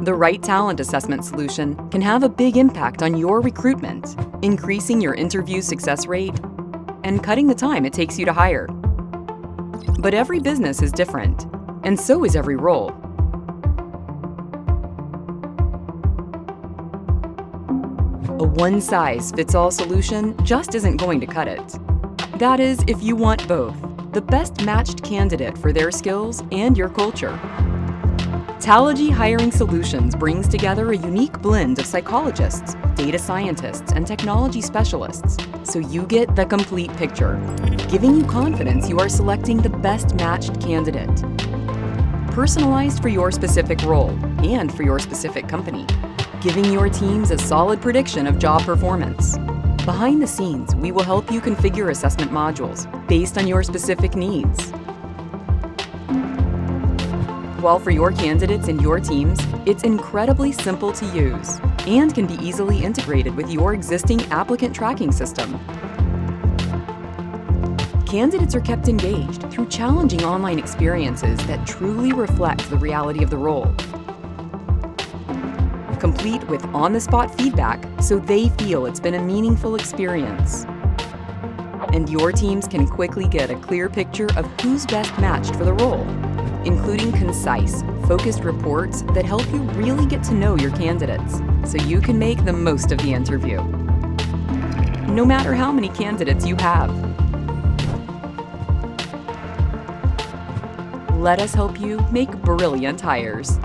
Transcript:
The right talent assessment solution can have a big impact on your recruitment, increasing your interview success rate and cutting the time it takes you to hire. But every business is different, and so is every role. A one-size-fits-all solution just isn't going to cut it. That is, if you want both, the best matched candidate for their skills and your culture. Talogy Hiring Solutions brings together a unique blend of psychologists, data scientists, and technology specialists, so you get the complete picture, giving you confidence you are selecting the best matched candidate. Personalized for your specific role and for your specific company, giving your teams a solid prediction of job performance. Behind the scenes, we will help you configure assessment modules based on your specific needs. While for your candidates and your teams, it's incredibly simple to use and can be easily integrated with your existing applicant tracking system. Candidates are kept engaged through challenging online experiences that truly reflect the reality of the role, complete with on-the-spot feedback so they feel it's been a meaningful experience. And your teams can quickly get a clear picture of who's best matched for the role, including concise, focused reports that help you really get to know your candidates so you can make the most of the interview, no matter how many candidates you have. Let us help you make brilliant hires.